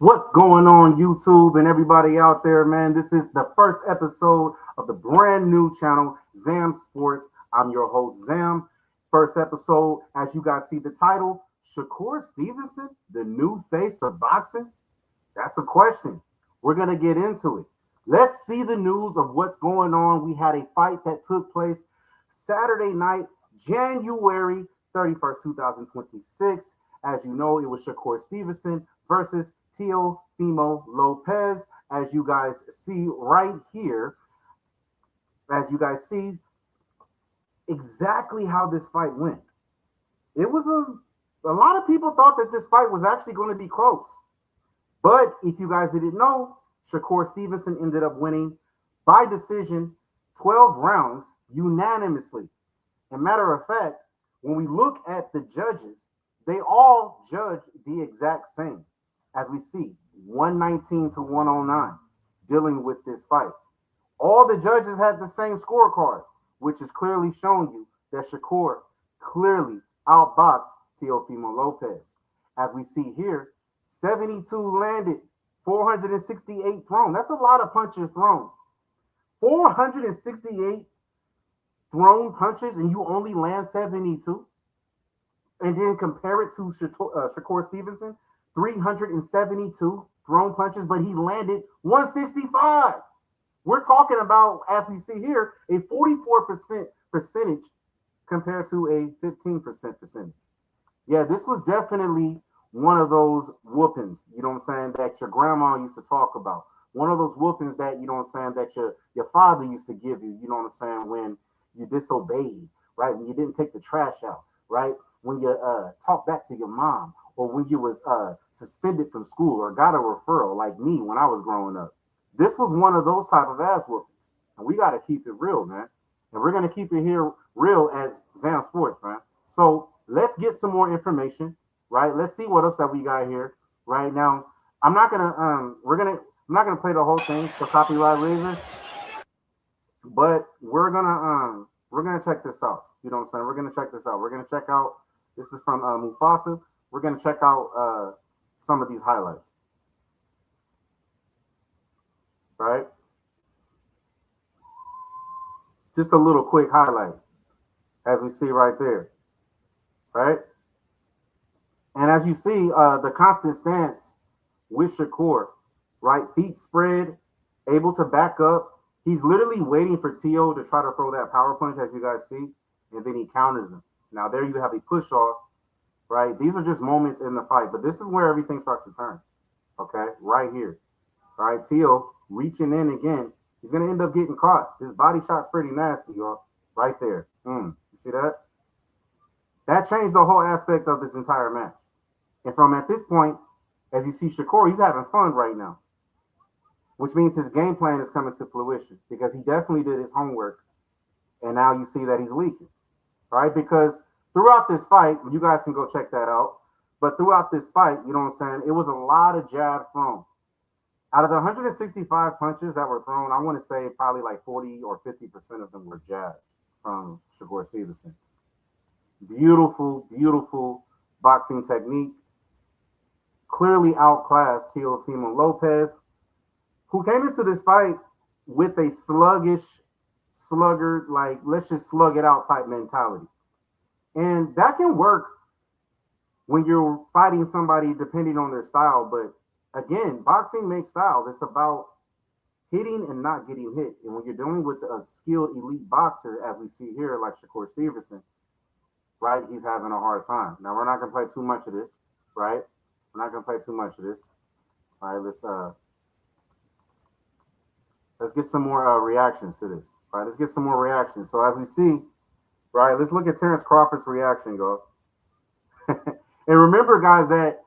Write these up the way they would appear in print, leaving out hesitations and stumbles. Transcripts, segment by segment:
What's going on, YouTube and everybody out there, man? This is the first episode of the brand new channel, ZamSports. I'm your host, Zam. First episode, as you guys see the title, Shakur Stevenson, the new face of boxing? That's a question. We're going to get into it. Let's see the news of what's going on. We had a fight that took place Saturday night, January 31st, 2026. As you know, it was Shakur Stevenson versus Teofimo Lopez. As you guys see right here, as you guys see exactly how this fight went. It was a lot of people thought that this fight was actually going to be close. But if you guys didn't know, Shakur Stevenson ended up winning by decision 12 rounds unanimously. And matter of fact, when we look at the judges, they all judge the exact same. As we see, 119 to 109 dealing with this fight. All the judges had the same scorecard, which is clearly showing you that Shakur clearly outboxed Teofimo Lopez. As we see here, 72 landed, 468 thrown. That's a lot of punches thrown. 468 thrown punches and you only land 72? And then compare it to Shakur Stevenson, 372 thrown punches, but he landed 165. We're talking about, as we see here, a 44% percentage compared to a 15% percentage. Yeah, this was definitely one of those whoopings, you know what I'm saying, that your grandma used to talk about. One of those whoopings that, you know what I'm saying, that your father used to give you, you know what I'm saying, when you disobeyed, right? When you didn't take the trash out, right? When you talked back to your mom, or when you was suspended from school or got a referral, like me when I was growing up. This was one of those type of ass whoopings. And we got to keep it real, man. And we're going to keep it here real as Zam Sports, man. So let's get some more information, right? Let's see what else that we got here right now. I'm not gonna play the whole thing for copyright reasons, but we're gonna check this out. You know what I'm saying? We're gonna check this out. We're gonna check out. This is from Mufasa. We're gonna check out some of these highlights, right? Just a little quick highlight, as we see right there, right? And as you see, the constant stance with Shakur, right? Feet spread, able to back up. He's literally waiting for Teo to try to throw that power punch, as you guys see, and then he counters him. Now there you have a push off, right? These are just moments in the fight, but this is where everything starts to turn, okay? Right here, all right? Teo reaching in again. He's going to end up getting caught. His body shot's pretty nasty, y'all, right there. You see that? That changed the whole aspect of this entire match. And from at this point, as you see Shakur, he's having fun right now, which means his game plan is coming to fruition because he definitely did his homework. And now you see that he's leaking, right? Because throughout this fight, you guys can go check that out. But throughout this fight, you know what I'm saying? It was a lot of jabs thrown. Out of the 165 punches that were thrown, I want to say probably like 40 or 50% of them were jabs from Shakur Stevenson. Beautiful, beautiful boxing technique. Clearly outclassed Teofimo Lopez, who came into this fight with a sluggard, like, let's just slug it out type mentality. And that can work when you're fighting somebody depending on their style. But again, boxing makes styles. It's about hitting and not getting hit. And when you're dealing with a skilled elite boxer, as we see here, like Shakur Stevenson, right, he's having a hard time. Now, we're not going to play too much of this, right? We're not going to play too much of this. All right, let's get some more reactions to this. All right, let's get some more reactions. So as we see, right, let's look at Terrence Crawford's reaction, go. And remember, guys, that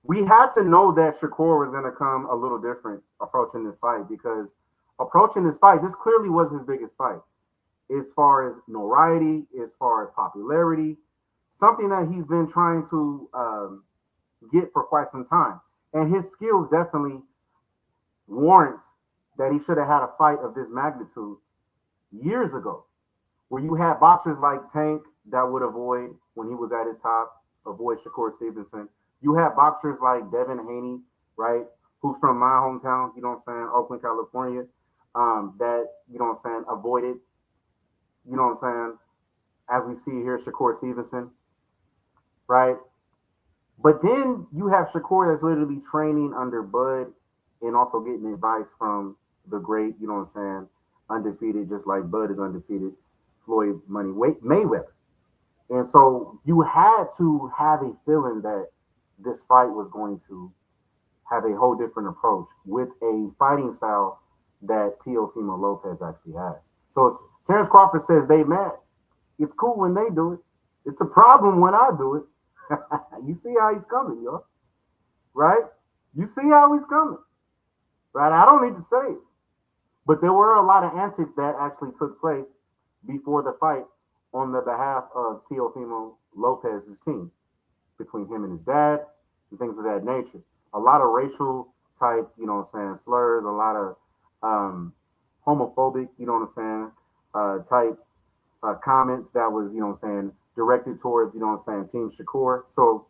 we had to know that Shakur was going to come a little different approaching this fight, because approaching this fight, this clearly was his biggest fight as far as notoriety, as far as popularity, something that he's been trying to get for quite some time. And his skills definitely warrants that he should have had a fight of this magnitude years ago, where you had boxers like Tank that would avoid, when he was at his top, avoid Shakur Stevenson. You had boxers like Devin Haney right? Who's from my hometown, you know what I'm saying, Oakland, California, that, you know what I'm saying, avoided, you know what I'm saying, as we see here, Shakur Stevenson, right? But then you have Shakur that's literally training under Bud and also getting advice from the great, you know what I'm saying, undefeated, just like Bud is undefeated, Floyd Money Mayweather. And so you had to have a feeling that this fight was going to have a whole different approach with a fighting style that Teofimo Lopez actually has. So Terrence Crawford says they mad. It's cool when they do it. It's a problem when I do it. You see how he's coming, yo. Right? You see how he's coming. Right? I don't need to say it. But there were a lot of antics that actually took place before the fight on the behalf of Teofimo Lopez's team, between him and his dad and things of that nature. A lot of racial type, you know what I'm saying, slurs, a lot of homophobic, you know what I'm saying, type comments that was, you know what I'm saying, directed towards, you know what I'm saying, Team Shakur. So,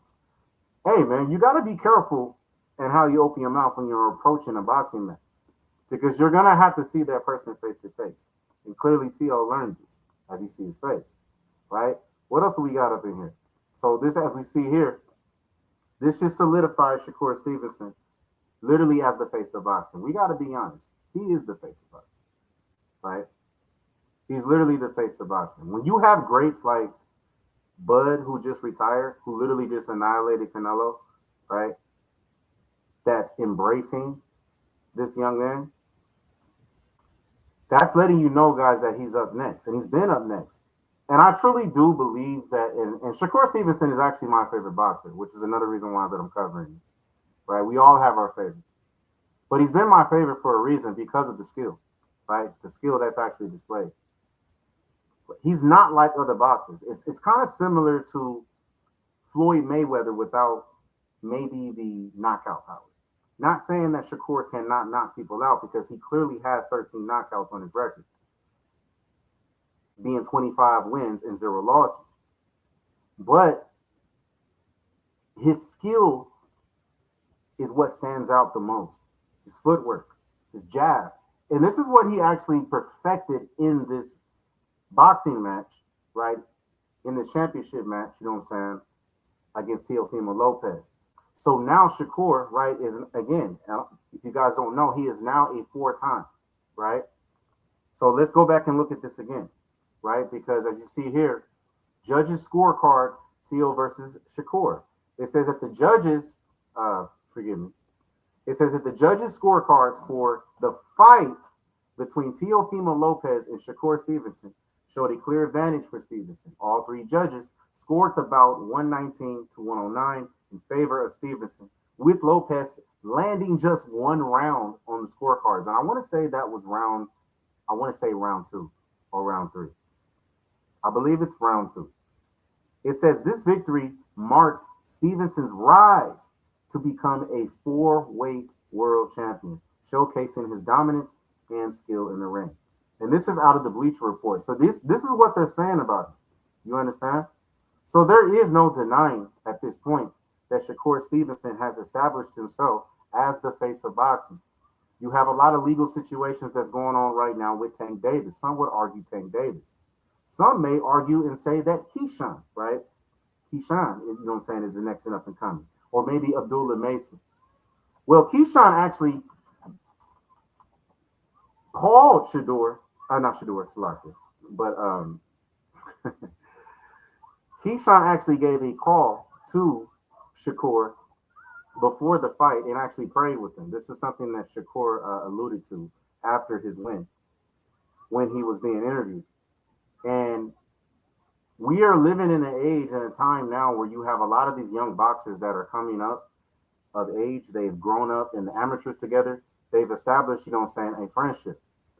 hey, man, you got to be careful in how you open your mouth when you're approaching a boxing match, because you're going to have to see that person face to face. And clearly, T.O. learned this as he sees his face, right? What else do we got up in here? So this, as we see here, this just solidifies Shakur Stevenson literally as the face of boxing. We got to be honest. He is the face of boxing, right? He's literally the face of boxing. When you have greats like Bud, who just retired, who literally just annihilated Canelo, right? That's embracing this young man. That's letting you know, guys, that he's up next. And he's been up next. And I truly do believe that, and Shakur Stevenson is actually my favorite boxer, which is another reason why that I'm covering this, right? We all have our favorites. But he's been my favorite for a reason, because of the skill, right? The skill that's actually displayed. But he's not like other boxers. It's kind of similar to Floyd Mayweather without maybe the knockout power. Not saying that Shakur cannot knock people out, because he clearly has 13 knockouts on his record, being 25 wins and 0 losses. But his skill is what stands out the most. His footwork, his jab. And this is what he actually perfected in this boxing match, right? In this championship match, you know what I'm saying, against Teofimo Lopez. So now Shakur, right, is, again, if you guys don't know, he is now a 4-time, right? So let's go back and look at this again, right? Because as you see here, judges scorecard, Teo versus Shakur. It says that the judges, it says that the judges scorecards for the fight between Teofimo Lopez and Shakur Stevenson showed a clear advantage for Stevenson. All three judges scored the bout 119 to 109 in favor of Stevenson, with Lopez landing just one round on the scorecards. And I want to say that was round 2 or round 3. I believe it's round 2. It says this victory marked Stevenson's rise to become a 4-weight world champion, showcasing his dominance and skill in the ring. And this is out of the Bleacher Report. So this is what they're saying about him. You understand? So there is no denying at this point that Shakur Stevenson has established himself as the face of boxing. You have a lot of legal situations that's going on right now with Tank Davis. Some would argue Tank Davis. Some may argue and say that Keyshawn, right? Keyshawn, you know what I'm saying, is the next and up and coming. Or maybe Abdullah Mason. Well, Keyshawn actually called Slacker, but Keyshawn actually gave a call to Shakur before the fight and actually prayed with him. This is something that Shakur alluded to after his win when he was being interviewed. And we are living in an age and a time now where you have a lot of these young boxers that are coming up of age. They've grown up in the amateurs together. They've established, you know what I'm saying, a friendship.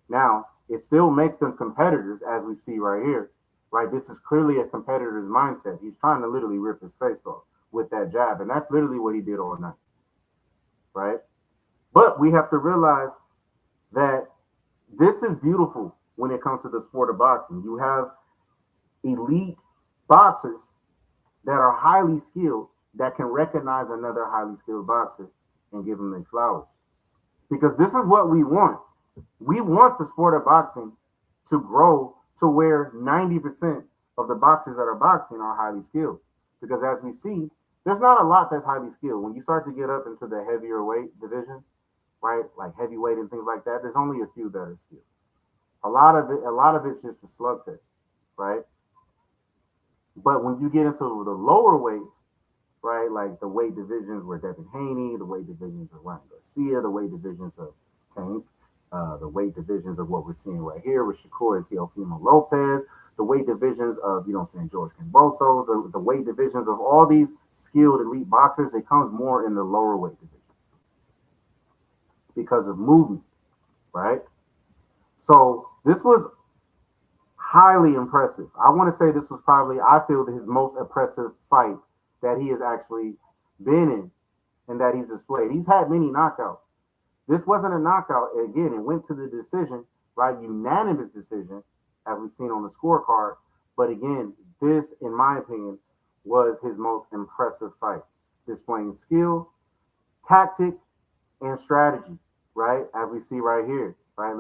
Now, it still makes them competitors, as we see right here, right? This is clearly a competitor's mindset. He's trying to literally rip his face off with that jab. And that's literally what he did all night, right? But we have to realize that this is beautiful when it comes to the sport of boxing. You have elite boxers that are highly skilled that can recognize another highly skilled boxer and give them their flowers. Because this is what we want. We want the sport of boxing to grow to where 90% of the boxers that are boxing are highly skilled. Because as we see, there's not a lot that's highly skilled. When you start to get up into the heavier weight divisions, right, like heavyweight and things like that, there's only a few that are skilled. A lot of it's just a slug test, right? But when you get into the lower weights, right, like the weight divisions where Devin Haney, the weight divisions of Ryan Garcia, the weight divisions of Tank, the weight divisions of what we're seeing right here with Shakur and Teofimo Lopez, the weight divisions of, George Cambosos, the weight divisions of all these skilled elite boxers, it comes more in the lower weight divisions because of movement, right? So this was highly impressive. I want to say this was probably, I feel, his most impressive fight that he has actually been in and that he's displayed. He's had many knockouts. This wasn't a knockout. Again, it went to the decision, right? Unanimous decision, as we've seen on the scorecard. But again, this, in my opinion, was his most impressive fight, displaying skill, tactic, and strategy, right? As we see right here, right?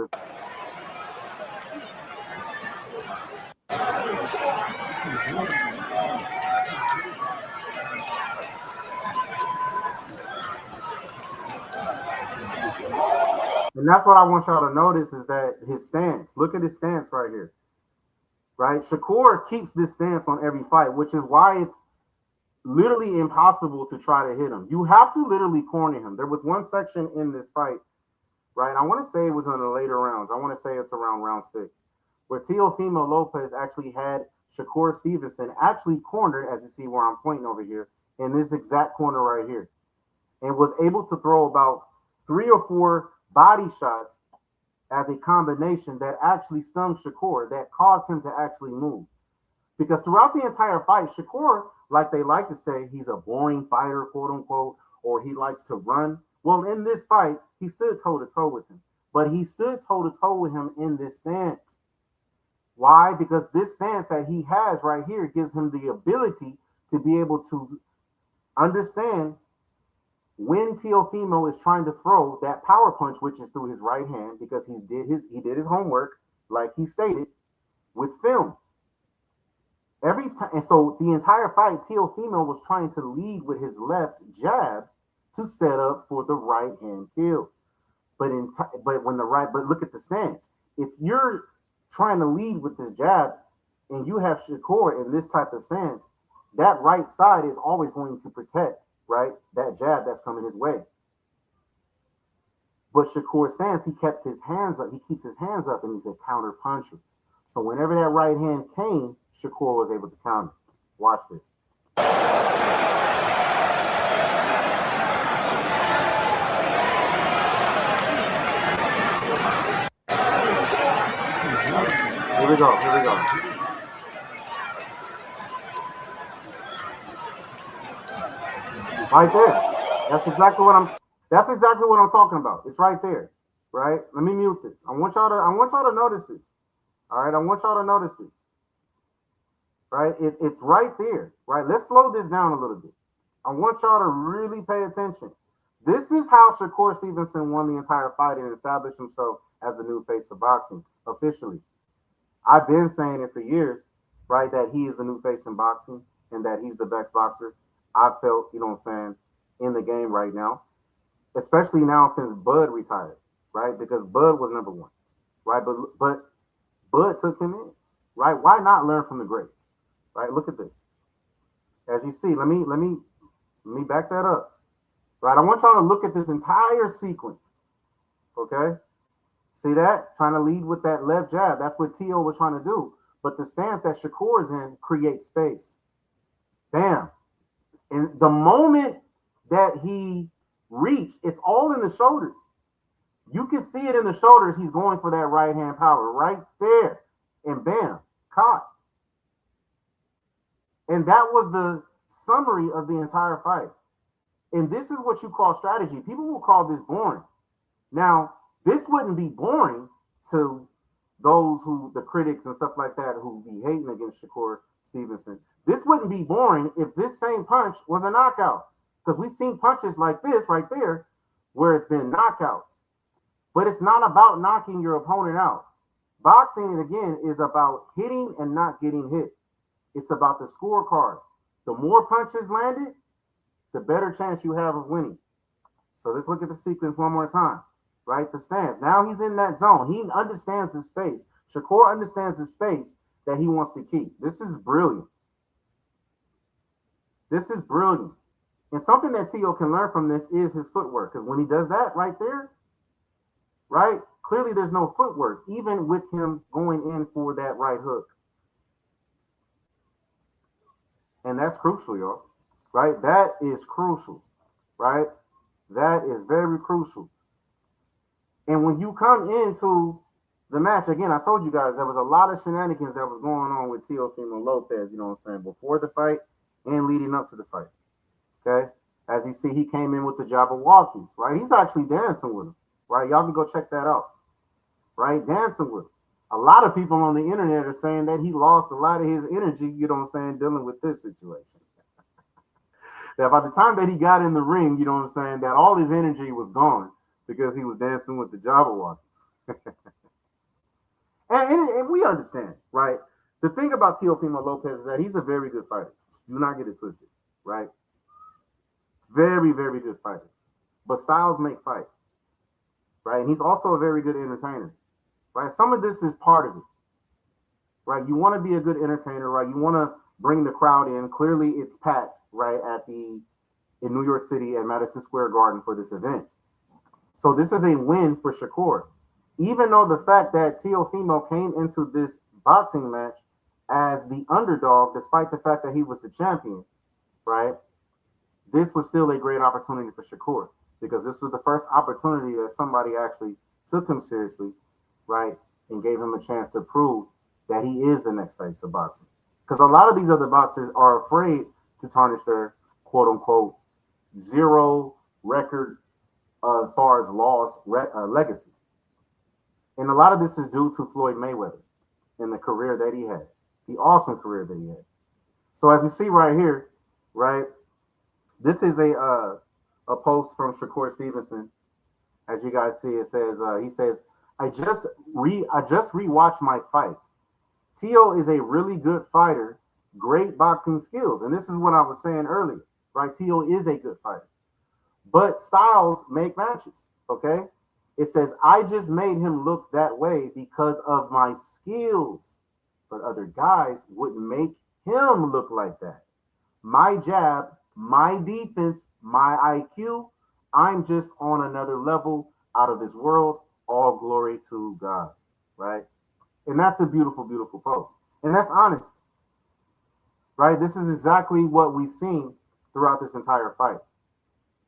And that's what I want y'all to notice is that his stance. Look at his stance right here. Right? Shakur keeps this stance on every fight, which is why it's literally impossible to try to hit him. You have to literally corner him. There was one section in this fight, right? I want to say it was in the later rounds. I want to say it's around round 6, where Teofimo Lopez actually had Shakur Stevenson actually cornered, as you see where I'm pointing over here, in this exact corner right here, and was able to throw about 3 or 4 body shots as a combination that actually stung Shakur, that caused him to actually move. Because throughout the entire fight, Shakur, like they like to say, he's a boring fighter, quote unquote, or he likes to run. Well, in this fight, he stood toe-to-toe with him. But he stood toe-to-toe with him in this stance. Why? Because this stance that he has right here gives him the ability to be able to understand when Teofimo is trying to throw that power punch, which is through his right hand, because he did his homework, like he stated, with film. Every time, and so the entire fight, Teofimo was trying to lead with his left jab to set up for the right hand kill. But look at the stance. If you're trying to lead with this jab, and you have Shakur in this type of stance, that right side is always going to protect, right, that jab that's coming his way. But Shakur's stance, he keeps his hands up, and he's a counter puncher. So whenever that right hand came, Shakur was able to counter. Watch this. Here we go. Right there. That's exactly what I'm talking about. It's right there. Right? Let me mute this. I want y'all to notice this. All right, I want y'all to notice this. Right? It's right there. Right? Let's slow this down a little bit. I want y'all to really pay attention. This is how Shakur Stevenson won the entire fight and established himself as the new face of boxing officially. I've been saying it for years, right, that he is the new face in boxing and that he's the best boxer I felt, in the game right now, especially now since Bud retired, right? Because Bud was number 1, right? But Bud took him in, right? Why not learn from the greats, right? Look at this. As you see, let me back that up, right? I want y'all to look at this entire sequence, okay? See that? Trying to lead with that left jab. That's what Teo was trying to do. But the stance that Shakur is in creates space. Bam. And the moment that he reached, it's all in the shoulders. You can see it in the shoulders. He's going for that right hand power right there. And bam, caught. And that was the summary of the entire fight. And this is what you call strategy. People will call this boring. Now, this wouldn't be boring to those the critics and stuff like that, who be hating against Shakur Stevenson. This wouldn't be boring if this same punch was a knockout. Because we've seen punches like this right there where it's been knockouts. But it's not about knocking your opponent out. Boxing, again, is about hitting and not getting hit. It's about the scorecard. The more punches landed, the better chance you have of winning. So let's look at the sequence one more time, right? The stance. Now he's in that zone. He understands the space. Shakur understands the space that he wants to keep. This is brilliant. This is brilliant. And something that Tio can learn from this is his footwork. Because when he does that right there, right, clearly there's no footwork, even with him going in for that right hook. And that's crucial, y'all. Right? That is crucial. Right? That is very crucial. And when you come into the match, again, I told you guys there was a lot of shenanigans that was going on with Teofimo Lopez, you know what I'm saying, before the fight and leading up to the fight. Okay? As you see, he came in with the Jabberwockies, right? He's actually dancing with him, right? Y'all can go check that out, right? Dancing with him. A lot of people on the internet are saying that he lost a lot of his energy, you know what I'm saying, dealing with this situation. That by the time that he got in the ring, you know what I'm saying, that all his energy was gone because he was dancing with the Jabberwockies. and we understand, right? The thing about Teofimo Lopez is that he's a very good fighter. Do not get it twisted, right? Very, very good fighter. But styles make fights, right? And he's also a very good entertainer, right? Some of this is part of it, right? You want to be a good entertainer, right? You want to bring the crowd in. Clearly, it's packed, right, in New York City at Madison Square Garden for this event. So this is a win for Shakur. Even though the fact that Teofimo came into this boxing match as the underdog, despite the fact that he was the champion, right, this was still a great opportunity for Shakur because this was the first opportunity that somebody actually took him seriously, right, and gave him a chance to prove that he is the next face of boxing. Because a lot of these other boxers are afraid to tarnish their quote-unquote zero record as far as loss legacy. And a lot of this is due to Floyd Mayweather and the career that he had, the awesome career that he had. So as we see right here, right, this is a post from Shakur Stevenson. As you guys see, it says, he says, I just rewatched my fight. Tio is a really good fighter, great boxing skills. And this is what I was saying earlier, right? Tio is a good fighter. But styles make matches, okay? It says, I just made him look that way because of my skills. But other guys wouldn't make him look like that. My jab, my defense, my IQ, I'm just on another level out of this world. All glory to God, right? And that's a beautiful, beautiful post. And that's honest, right? This is exactly what we've seen throughout this entire fight.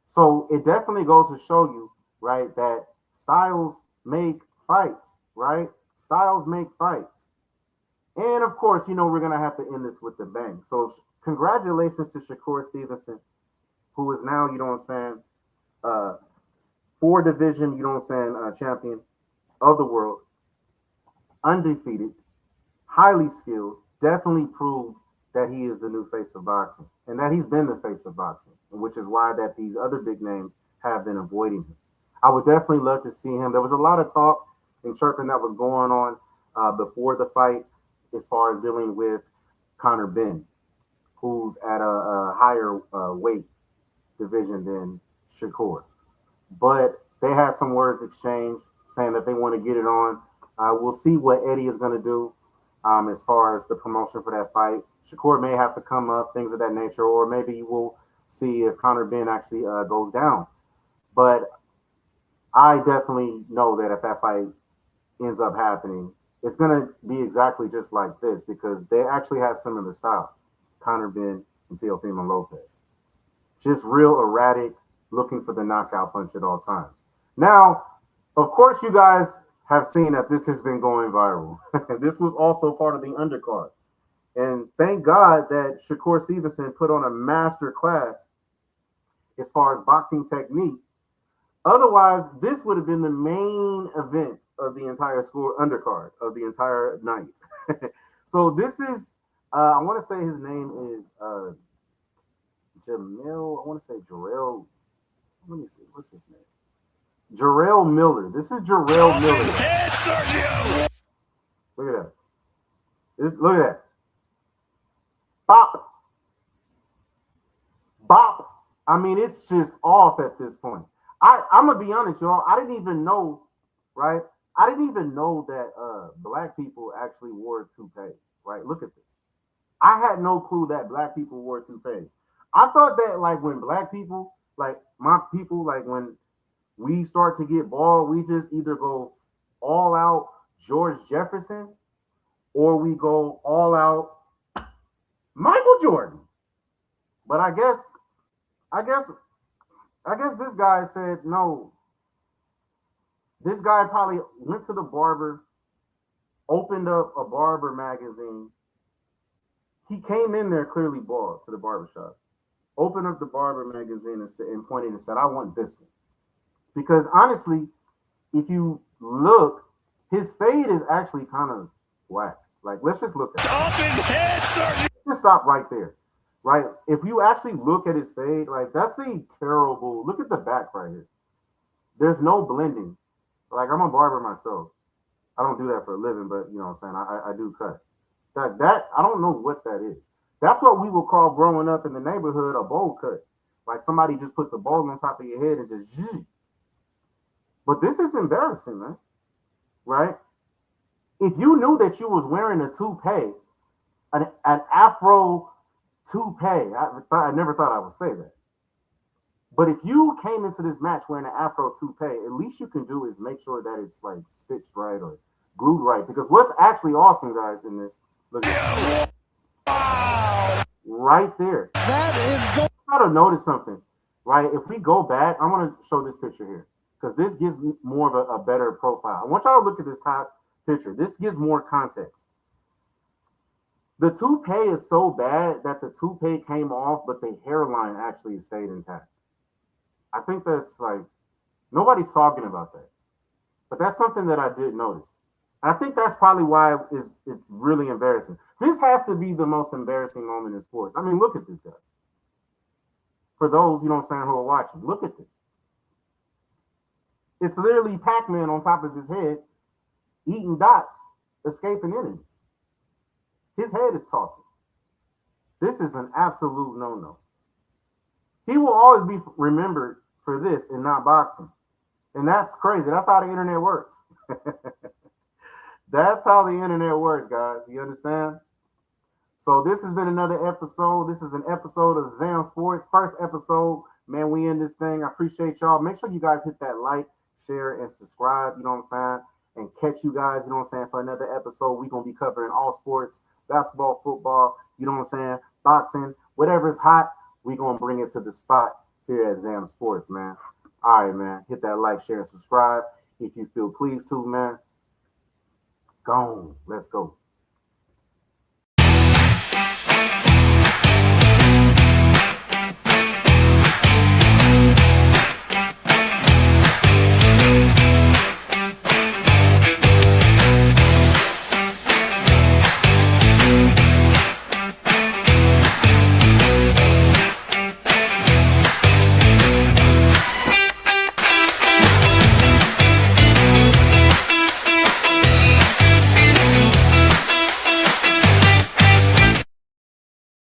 So it definitely goes to show you, right, that styles make fights, right? Styles make fights. And of course, you know, we're going to have to end this with the bang. So congratulations to Shakur Stevenson, who is now, you know what I'm saying, 4 division, you know what I'm saying, champion of the world. Undefeated, highly skilled, definitely proved that he is the new face of boxing and that he's been the face of boxing, which is why that these other big names have been avoiding him. I would definitely love to see him. There was a lot of talk and chirping that was going on before the fight as far as dealing with Conor Benn, who's at a higher weight division than Shakur. But they had some words exchanged saying that they want to get it on. We'll see what Eddie is going to do as far as the promotion for that fight. Shakur may have to come up, things of that nature, or maybe we'll see if Conor Benn actually goes down. But I definitely know that if that fight ends up happening, it's going to be exactly just like this because they actually have similar styles, Conor Benn and Teofimo Lopez. Just real erratic, looking for the knockout punch at all times. Now, of course, you guys have seen that this has been going viral. This was also part of the undercard. And thank God that Shakur Stevenson put on a master class as far as boxing technique. Otherwise, this would have been the main event of the entire undercard of the entire night. So this is, I want to say his name is Jamil. I want to say Jarrell. Let me see. What's his name? Jarrell Miller. This is Jarrell Miller. Head, Sergio. Look at that. Look at that. Bop. Bop. I mean, it's just off at this point. I'm gonna be honest, y'all. I didn't even know, right? I didn't even know that black people actually wore toupees, right? Look at this. I had no clue that black people wore toupees. I thought that like when black people, like my people, like when we start to get bald, we just either go all out George Jefferson or we go all out Michael Jordan. But I guess this guy said no. This guy probably went to the barber, opened up a barber magazine. He came in there clearly bald to the barbershop, opened up the barber magazine and pointed and said, I want this one. Because honestly, if you look, his fade is actually kind of whack. Like, let's just look at it. Off his head, sir. Just stop right there. Right? If you actually look at his fade, like that's a terrible, look at the back right here. There's no blending. Like, I'm a barber myself. I don't do that for a living, but you know what I'm saying? I do cut. That I don't know what that is. That's what we would call growing up in the neighborhood a bowl cut. Like somebody just puts a bowl on top of your head and just zzz. But this is embarrassing, man. Right? If you knew that you was wearing a toupee, an afro toupee, I never thought I would say that. But if you came into this match wearing an afro toupee, at least you can do is make sure that it's like stitched right or glued right. Because what's actually awesome, guys, in this, look at that. Right there. That is good. Try to notice something, right? If we go back, I want to show this picture here because this gives more of a better profile. I want y'all to look at this top picture. This gives more context. The toupee is so bad that the toupee came off, but the hairline actually stayed intact. I think that's like, nobody's talking about that. But that's something that I did notice. And I think that's probably why it's really embarrassing. This has to be the most embarrassing moment in sports. I mean, look at this, guys. For those, you know what I'm saying, who are watching, look at this. It's literally Pac-Man on top of his head, eating dots, escaping enemies. His head is talking. This is an absolute no-no. He will always be remembered for this and not boxing. And that's crazy. That's how the internet works. That's how the internet works, guys. You understand? So this has been another episode. This is an episode of Zam Sports. First episode. Man, we in this thing. I appreciate y'all. Make sure you guys hit that like, share, and subscribe. You know what I'm saying? And catch you guys, you know what I'm saying, for another episode. We're going to be covering all sports, basketball, football, you know what I'm saying, boxing, whatever's hot. We're going to bring it to the spot here at Zam Sports, man. All right, man. Hit that like, share, and subscribe. If you feel pleased to, man, go on. Let's go.